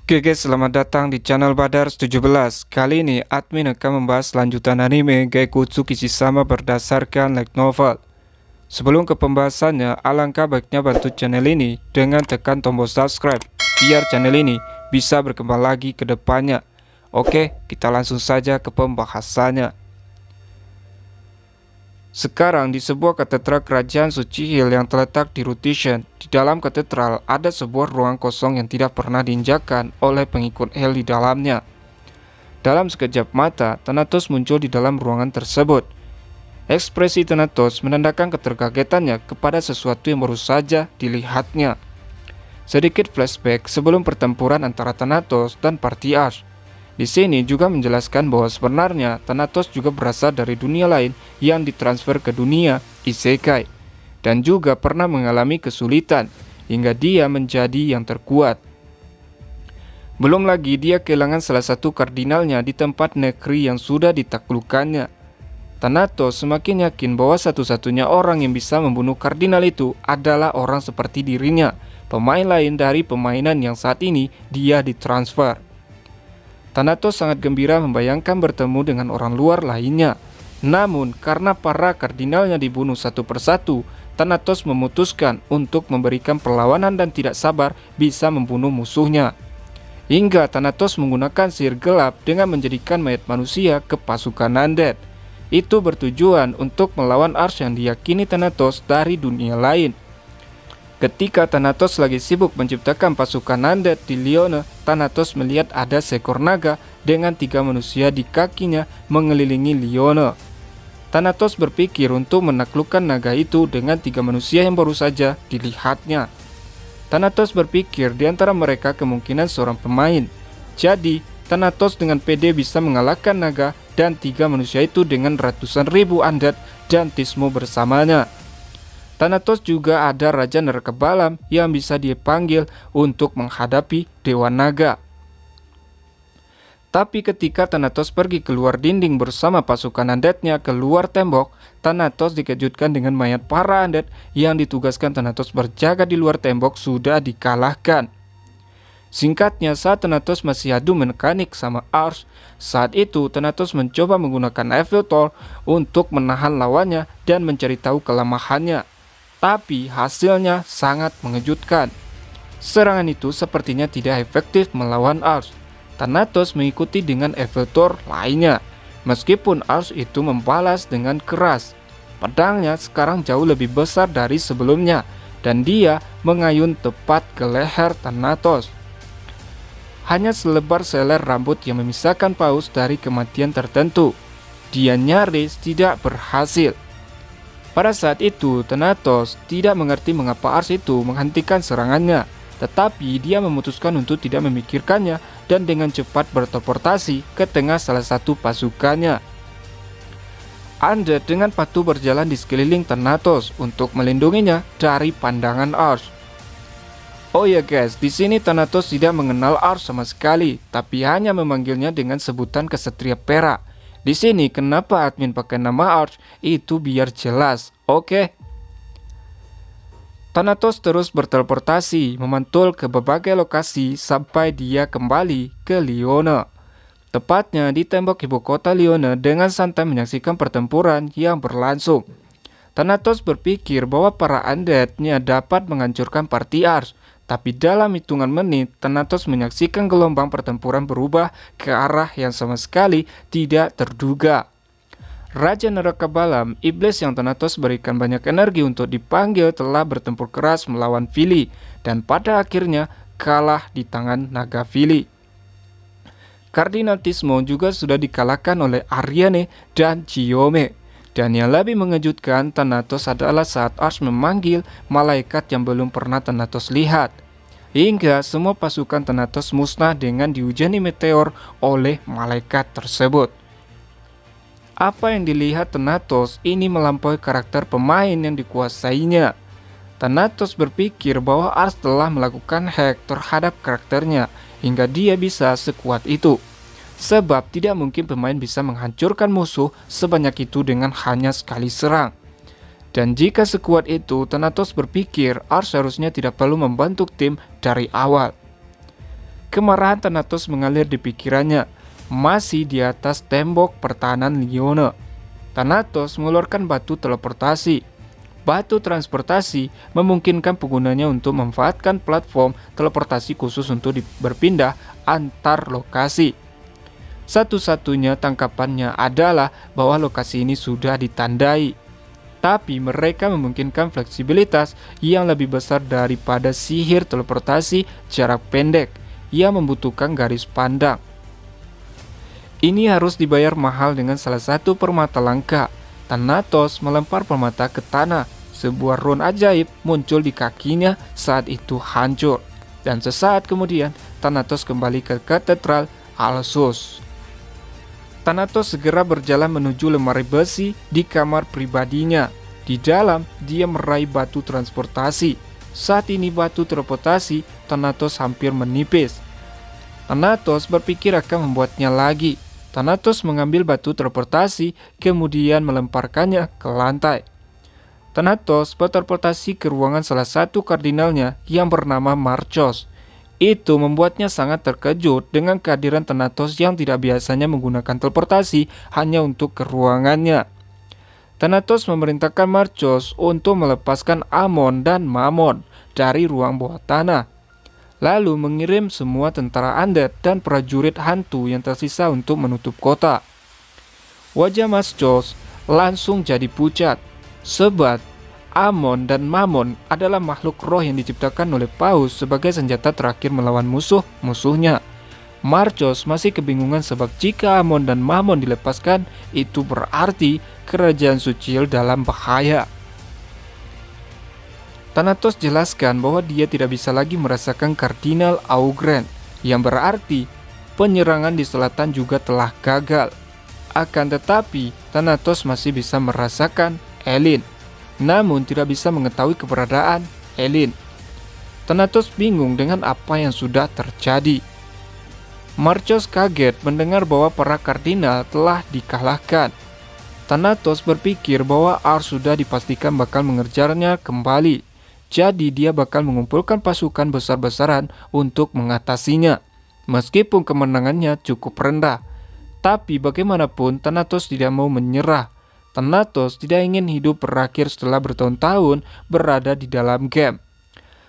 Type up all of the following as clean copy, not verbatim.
Oke guys, selamat datang di channel Badar 17. Kali ini admin akan membahas lanjutan anime Geikutsu Kishisama berdasarkan light novel. Sebelum ke pembahasannya, alangkah baiknya bantu channel ini dengan tekan tombol subscribe biar channel ini bisa berkembang lagi ke depannya. Oke, kita langsung saja ke pembahasannya. Sekarang di sebuah katedral kerajaan Suci Hill yang terletak di Rutishen, di dalam katedral ada sebuah ruang kosong yang tidak pernah diinjakan oleh pengikut Hill di dalamnya. Dalam sekejap mata, Thanatos muncul di dalam ruangan tersebut. Ekspresi Thanatos menandakan keterkagetannya kepada sesuatu yang baru saja dilihatnya. Sedikit flashback sebelum pertempuran antara Thanatos dan Party Ars. Di sini juga menjelaskan bahwa sebenarnya Thanatos juga berasal dari dunia lain yang ditransfer ke dunia Isekai dan juga pernah mengalami kesulitan hingga dia menjadi yang terkuat. Belum lagi dia kehilangan salah satu kardinalnya di tempat negeri yang sudah ditaklukkannya. Thanatos semakin yakin bahwa satu-satunya orang yang bisa membunuh kardinal itu adalah orang seperti dirinya, pemain lain dari permainan yang saat ini dia ditransfer. Thanatos sangat gembira membayangkan bertemu dengan orang luar lainnya. Namun, karena para kardinalnya dibunuh satu persatu, Thanatos memutuskan untuk memberikan perlawanan dan tidak sabar bisa membunuh musuhnya. Hingga Thanatos menggunakan sihir gelap dengan menjadikan mayat manusia ke pasukan undead. Itu bertujuan untuk melawan Ars yang diyakini Thanatos dari dunia lain. Ketika Thanatos lagi sibuk menciptakan pasukan undead di Lione, Thanatos melihat ada seekor naga dengan 3 manusia di kakinya mengelilingi Lione. Thanatos berpikir untuk menaklukkan naga itu dengan 3 manusia yang baru saja dilihatnya. Thanatos berpikir di antara mereka kemungkinan seorang pemain. Jadi, Thanatos dengan pede bisa mengalahkan naga dan 3 manusia itu dengan ratusan ribu undead dan Tismo bersamanya. Thanatos juga ada Raja Neraka Balam yang bisa dia panggil untuk menghadapi Dewa Naga. Tapi ketika Thanatos pergi keluar dinding bersama pasukan undeadnya keluar tembok, Thanatos dikejutkan dengan mayat para undead yang ditugaskan Thanatos berjaga di luar tembok sudah dikalahkan. Singkatnya, saat Thanatos masih adu mekanik sama Ars, saat itu Thanatos mencoba menggunakan Evil Toll untuk menahan lawannya dan mencari tahu kelemahannya. Tapi hasilnya sangat mengejutkan. Serangan itu sepertinya tidak efektif melawan Ars. Thanatos mengikuti dengan Evil Toll lainnya. Meskipun Ars itu membalas dengan keras, pedangnya sekarang jauh lebih besar dari sebelumnya dan dia mengayun tepat ke leher Thanatos. Hanya selebar selai rambut yang memisahkan Paus dari kematian tertentu. Dia nyaris tidak berhasil. Pada saat itu, Thanatos tidak mengerti mengapa Ars itu menghentikan serangannya, tetapi dia memutuskan untuk tidak memikirkannya dan dengan cepat berteleportasi ke tengah salah satu pasukannya. Undead dengan patuh berjalan di sekeliling Thanatos untuk melindunginya dari pandangan Ars. Oh ya guys, di sini Thanatos tidak mengenal Ars sama sekali, tapi hanya memanggilnya dengan sebutan kesatria perak. Di sini kenapa admin pakai nama Ars itu biar jelas, oke? Thanatos terus berteleportasi, memantul ke berbagai lokasi sampai dia kembali ke Lione. Tepatnya di tembok ibu kota Lione dengan santai menyaksikan pertempuran yang berlangsung. Thanatos berpikir bahwa para undeadnya dapat menghancurkan Party Ars. Tapi dalam hitungan menit, Thanatos menyaksikan gelombang pertempuran berubah ke arah yang sama sekali tidak terduga. Raja Neraka Balam, iblis yang Thanatos berikan banyak energi untuk dipanggil, telah bertempur keras melawan Vili dan pada akhirnya kalah di tangan naga Vili. Kardinal Tismo juga sudah dikalahkan oleh Ariane dan Chiyome. Dan yang lebih mengejutkan, Thanatos adalah saat Ars memanggil malaikat yang belum pernah Thanatos lihat. Hingga semua pasukan Thanatos musnah dengan dihujani meteor oleh malaikat tersebut. Apa yang dilihat Thanatos ini melampaui karakter pemain yang dikuasainya. Thanatos berpikir bahwa Ars telah melakukan hack terhadap karakternya hingga dia bisa sekuat itu. Sebab tidak mungkin pemain bisa menghancurkan musuh sebanyak itu dengan hanya sekali serang. Dan jika sekuat itu, Thanatos berpikir Ars seharusnya tidak perlu membantu tim dari awal. Kemarahan Thanatos mengalir di pikirannya, masih di atas tembok pertahanan Lione. Thanatos mengeluarkan batu teleportasi. Batu transportasi memungkinkan penggunanya untuk memanfaatkan platform teleportasi khusus untuk berpindah antar lokasi. Satu-satunya tangkapannya adalah bahwa lokasi ini sudah ditandai. Tapi mereka memungkinkan fleksibilitas yang lebih besar daripada sihir teleportasi jarak pendek yang membutuhkan garis pandang. Ini harus dibayar mahal dengan salah satu permata langka. Thanatos melempar permata ke tanah. Sebuah rune ajaib muncul di kakinya saat itu hancur. Dan sesaat kemudian Thanatos kembali ke katedral Alsus. Thanatos segera berjalan menuju lemari besi di kamar pribadinya. Di dalam, dia meraih batu transportasi. Saat ini batu transportasi Thanatos hampir menipis. Thanatos berpikir akan membuatnya lagi. Thanatos mengambil batu transportasi, kemudian melemparkannya ke lantai. Thanatos bertransportasi ke ruangan salah satu kardinalnya yang bernama Marchos. Itu membuatnya sangat terkejut dengan kehadiran Thanatos yang tidak biasanya menggunakan teleportasi hanya untuk ke ruangannya. Thanatos memerintahkan Marchos untuk melepaskan Amon dan Mamon dari ruang bawah tanah, lalu mengirim semua tentara undead dan prajurit hantu yang tersisa untuk menutup kota. Wajah Marchos langsung jadi pucat, sebab Amon dan Mamon adalah makhluk roh yang diciptakan oleh Paus sebagai senjata terakhir melawan musuh-musuhnya. Marchos masih kebingungan sebab jika Amon dan Mamon dilepaskan, itu berarti kerajaan Suciel dalam bahaya. Thanatos jelaskan bahwa dia tidak bisa lagi merasakan Kardinal Augren, yang berarti penyerangan di selatan juga telah gagal. Akan tetapi, Thanatos masih bisa merasakan Elin, namun tidak bisa mengetahui keberadaan Elin. Thanatos bingung dengan apa yang sudah terjadi. Marchos kaget mendengar bahwa para kardinal telah dikalahkan. Thanatos berpikir bahwa Ars sudah dipastikan bakal mengejarnya kembali. Jadi dia bakal mengumpulkan pasukan besar-besaran untuk mengatasinya. Meskipun kemenangannya cukup rendah. Tapi bagaimanapun Thanatos tidak mau menyerah. Thanatos tidak ingin hidup berakhir setelah bertahun-tahun berada di dalam game.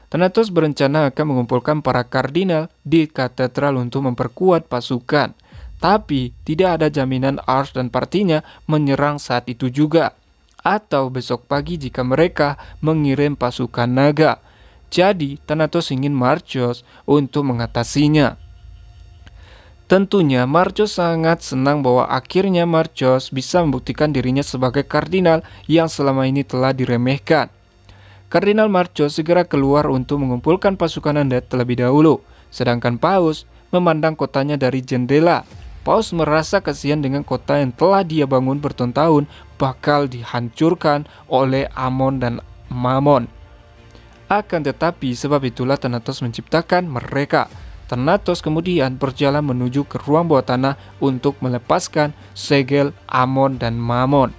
Thanatos berencana akan mengumpulkan para kardinal di katedral untuk memperkuat pasukan. Tapi tidak ada jaminan Ars dan partinya menyerang saat itu juga, atau besok pagi jika mereka mengirim pasukan naga. Jadi Thanatos ingin Marchos untuk mengatasinya. Tentunya Marchos sangat senang bahwa akhirnya Marchos bisa membuktikan dirinya sebagai kardinal yang selama ini telah diremehkan. Kardinal Marchos segera keluar untuk mengumpulkan pasukan undead terlebih dahulu, sedangkan Paus memandang kotanya dari jendela. Paus merasa kasihan dengan kota yang telah dia bangun bertahun-tahun bakal dihancurkan oleh Amon dan Mamon. Akan tetapi sebab itulah Thanatos menciptakan mereka. Thanatos kemudian berjalan menuju ke ruang bawah tanah untuk melepaskan segel Amon dan Mamon.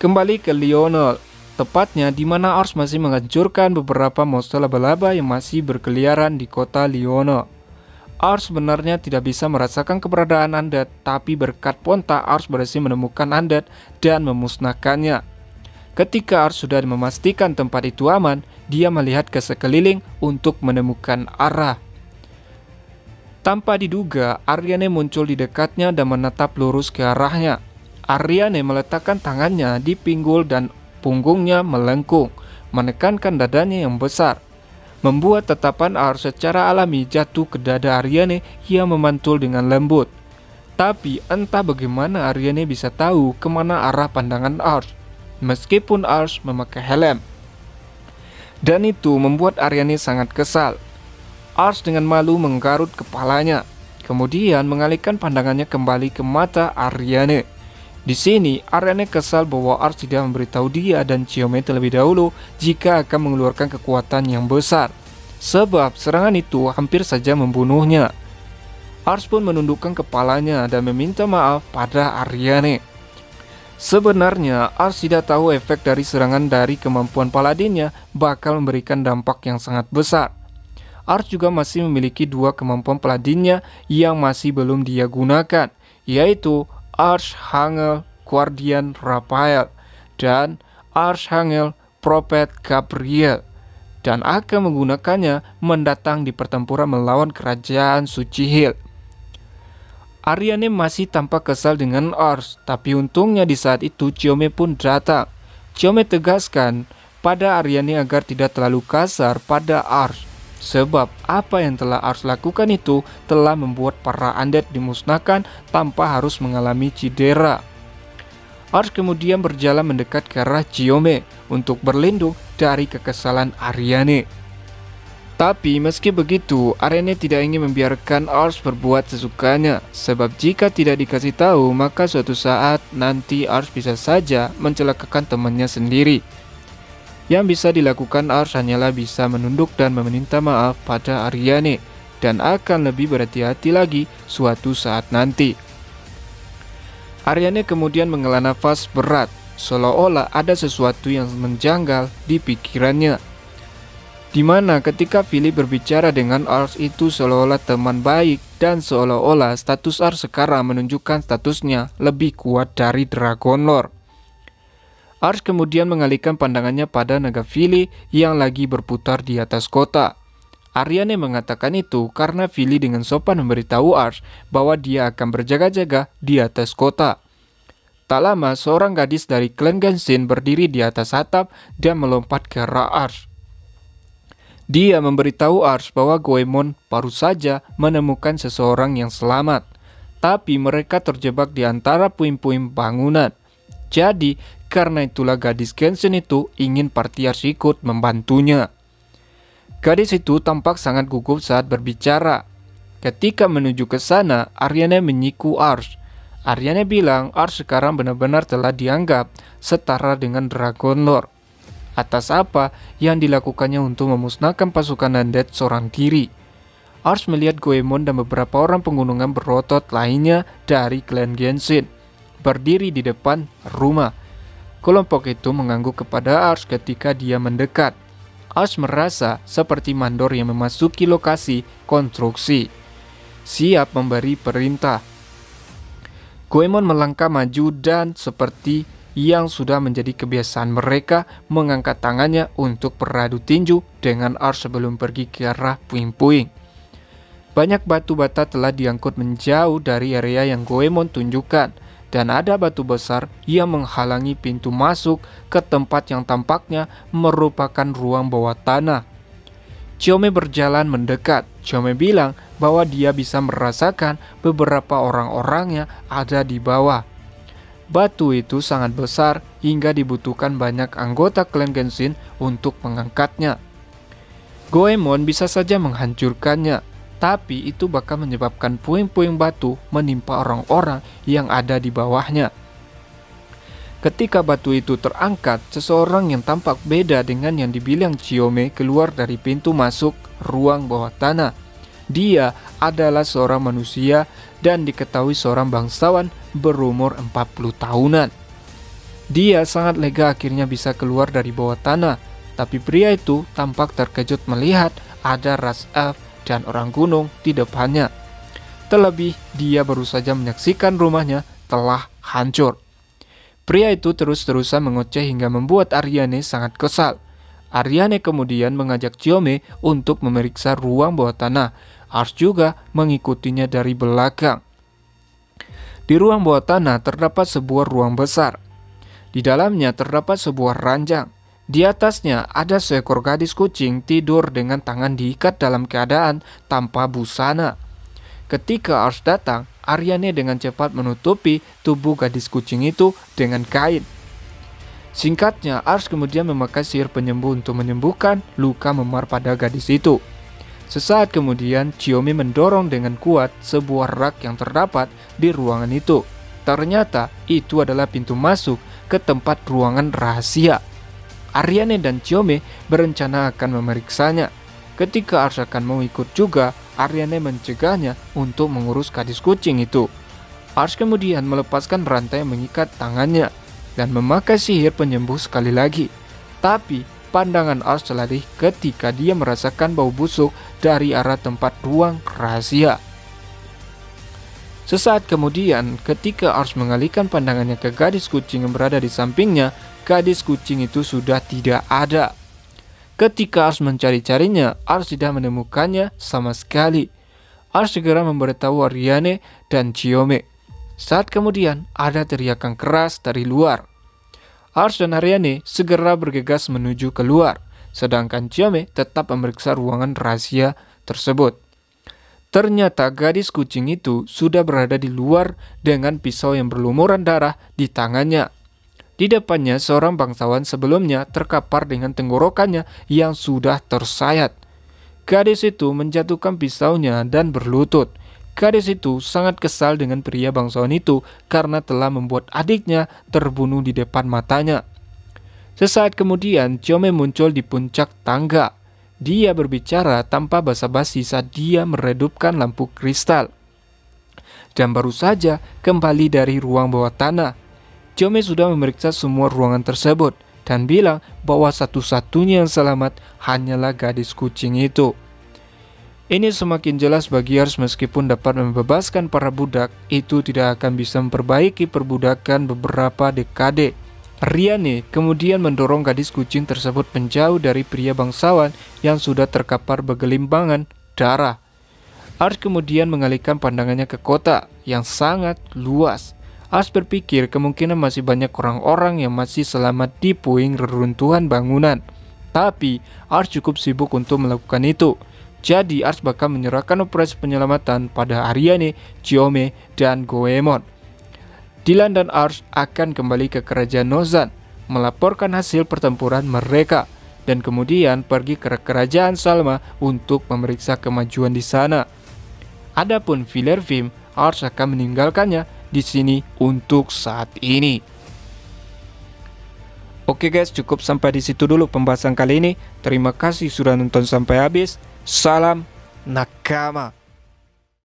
Kembali ke Lionel, tepatnya di mana Ars masih menghancurkan beberapa monster laba-laba yang masih berkeliaran di kota Lionel. Ars sebenarnya tidak bisa merasakan keberadaan undead, tapi berkat Ponta Ars berhasil menemukan undead dan memusnahkannya. Ketika Ars sudah memastikan tempat itu aman, dia melihat ke sekeliling untuk menemukan arah. Tanpa diduga, Ariane muncul di dekatnya dan menatap lurus ke arahnya. Ariane meletakkan tangannya di pinggul dan punggungnya melengkung, menekankan dadanya yang besar, membuat tatapan Ars secara alami jatuh ke dada Ariane yang memantul dengan lembut. Tapi entah bagaimana Ariane bisa tahu kemana arah pandangan Ars, meskipun Ars memakai helm. Dan itu membuat Ariane sangat kesal. Ars dengan malu menggarut kepalanya, kemudian mengalihkan pandangannya kembali ke mata Ariane. Di sini, Ariane kesal bahwa Ars tidak memberitahu dia dan Chiome terlebih dahulu jika akan mengeluarkan kekuatan yang besar, sebab serangan itu hampir saja membunuhnya. Ars pun menundukkan kepalanya dan meminta maaf pada Ariane. Sebenarnya, Ars tidak tahu efek dari serangan dari kemampuan paladinnya bakal memberikan dampak yang sangat besar. Ars juga masih memiliki dua kemampuan paladinnya yang masih belum dia gunakan, yaitu Archangel Guardian Raphael dan Archangel Prophet Gabriel, dan akan menggunakannya mendatang di pertempuran melawan kerajaan Suci Hill. Ariane masih tampak kesal dengan Ars, tapi untungnya di saat itu Chiome pun datang. Chiome tegaskan pada Ariane agar tidak terlalu kasar pada Ars, sebab apa yang telah Ars lakukan itu telah membuat para undead dimusnahkan tanpa harus mengalami cedera. Ars kemudian berjalan mendekat ke arah Chiome untuk berlindung dari kekesalan Ariane. Tapi meski begitu, Ariane tidak ingin membiarkan Ars berbuat sesukanya, sebab jika tidak dikasih tahu, maka suatu saat nanti Ars bisa saja mencelakakan temannya sendiri. Yang bisa dilakukan Ars hanyalah bisa menunduk dan meminta maaf pada Ariane, dan akan lebih berhati-hati lagi suatu saat nanti. Ariane kemudian menghela nafas berat, seolah-olah ada sesuatu yang menjanggal di pikirannya. Dimana ketika Philip berbicara dengan Ars itu seolah-olah teman baik, dan seolah-olah status Ars sekarang menunjukkan statusnya lebih kuat dari Dragon Lord. Ars kemudian mengalihkan pandangannya pada naga Philip yang lagi berputar di atas kota. Ariane mengatakan itu karena Philip dengan sopan memberitahu Ars bahwa dia akan berjaga-jaga di atas kota. Tak lama seorang gadis dari klan Genshin berdiri di atas atap dan melompat ke arah Ars. Dia memberitahu Ars bahwa Goemon baru saja menemukan seseorang yang selamat, tapi mereka terjebak di antara puing-puing bangunan. Jadi, karena itulah gadis Genshin itu ingin party Ars ikut membantunya. Gadis itu tampak sangat gugup saat berbicara. Ketika menuju ke sana, Ariane menyiku Ars. Ariane bilang Ars sekarang benar-benar telah dianggap setara dengan Dragon Lord. Atas apa yang dilakukannya untuk memusnahkan pasukan undead seorang diri. Ars melihat Goemon dan beberapa orang penggunungan berotot lainnya dari klan Genshin berdiri di depan rumah. Kelompok itu mengangguk kepada Ars ketika dia mendekat. Ars merasa seperti mandor yang memasuki lokasi konstruksi, siap memberi perintah. Goemon melangkah maju dan seperti yang sudah menjadi kebiasaan mereka mengangkat tangannya untuk beradu tinju dengan Ars sebelum pergi ke arah puing-puing. Banyak batu bata telah diangkut menjauh dari area yang Goemon tunjukkan, dan ada batu besar yang menghalangi pintu masuk ke tempat yang tampaknya merupakan ruang bawah tanah. Chiome berjalan mendekat. Chiome bilang bahwa dia bisa merasakan beberapa orang-orangnya ada di bawah. Batu itu sangat besar hingga dibutuhkan banyak anggota klan Genshin untuk mengangkatnya. Goemon bisa saja menghancurkannya, tapi itu bakal menyebabkan puing-puing batu menimpa orang-orang yang ada di bawahnya. Ketika batu itu terangkat, seseorang yang tampak beda dengan yang dibilang Chiome keluar dari pintu masuk ruang bawah tanah. Dia adalah seorang manusia dan diketahui seorang bangsawan berumur 40 tahunan. Dia sangat lega akhirnya bisa keluar dari bawah tanah, tapi pria itu tampak terkejut melihat ada ras elf dan orang gunung di depannya. Terlebih dia baru saja menyaksikan rumahnya telah hancur. Pria itu terus-terusan mengoceh hingga membuat Ariane sangat kesal. Ariane kemudian mengajak Chiome untuk memeriksa ruang bawah tanah. Ars juga mengikutinya dari belakang. Di ruang bawah tanah terdapat sebuah ruang besar. Di dalamnya terdapat sebuah ranjang. Di atasnya ada seekor gadis kucing tidur dengan tangan diikat dalam keadaan tanpa busana. Ketika Ars datang, Ariane dengan cepat menutupi tubuh gadis kucing itu dengan kain. Singkatnya, Ars kemudian memakai sihir penyembuh untuk menyembuhkan luka memar pada gadis itu. Sesaat kemudian, Chiome mendorong dengan kuat sebuah rak yang terdapat di ruangan itu. Ternyata itu adalah pintu masuk ke tempat ruangan rahasia. Ariane dan Chiome berencana akan memeriksanya. Ketika Ars akan mau ikut juga, Ariane mencegahnya untuk mengurus gadis kucing itu. Ars kemudian melepaskan rantai yang mengikat tangannya dan memakai sihir penyembuh sekali lagi. Tapi pandangan Ars teralih ketika dia merasakan bau busuk dari arah tempat ruang rahasia. Sesaat kemudian, ketika Ars mengalihkan pandangannya ke gadis kucing yang berada di sampingnya, gadis kucing itu sudah tidak ada. Ketika Ars mencari-carinya, Ars tidak menemukannya sama sekali. Ars segera memberitahu Ariane dan Chiome. Saat kemudian, ada teriakan keras dari luar. Ars dan Ariane segera bergegas menuju keluar, sedangkan Chiome tetap memeriksa ruangan rahasia tersebut. Ternyata gadis kucing itu sudah berada di luar dengan pisau yang berlumuran darah di tangannya. Di depannya seorang bangsawan sebelumnya terkapar dengan tenggorokannya yang sudah tersayat. Gadis itu menjatuhkan pisaunya dan berlutut. Gadis itu sangat kesal dengan pria bangsawan itu karena telah membuat adiknya terbunuh di depan matanya. Sesaat kemudian, Chiome muncul di puncak tangga. Dia berbicara tanpa basa-basi saat dia meredupkan lampu kristal. Dan baru saja kembali dari ruang bawah tanah. Chiome sudah memeriksa semua ruangan tersebut dan bilang bahwa satu-satunya yang selamat hanyalah gadis kucing itu. Ini semakin jelas bagi Ars meskipun dapat membebaskan para budak, itu tidak akan bisa memperbaiki perbudakan beberapa dekade. Ariane kemudian mendorong gadis kucing tersebut menjauh dari pria bangsawan yang sudah terkapar bergelimpangan darah. Ars kemudian mengalihkan pandangannya ke kota yang sangat luas. Ars berpikir kemungkinan masih banyak orang-orang yang masih selamat di puing reruntuhan bangunan. Tapi Ars cukup sibuk untuk melakukan itu. Jadi Ars bakal menyerahkan operasi penyelamatan pada Ariane, Chiome, dan Goemon. Dylan dan Ars akan kembali ke kerajaan Nozan, melaporkan hasil pertempuran mereka, dan kemudian pergi ke kerajaan Salma untuk memeriksa kemajuan di sana. Adapun Villervim, Ars akan meninggalkannya di sini untuk saat ini. Oke guys, cukup sampai di situ dulu pembahasan kali ini. Terima kasih sudah nonton sampai habis. Salam nakama.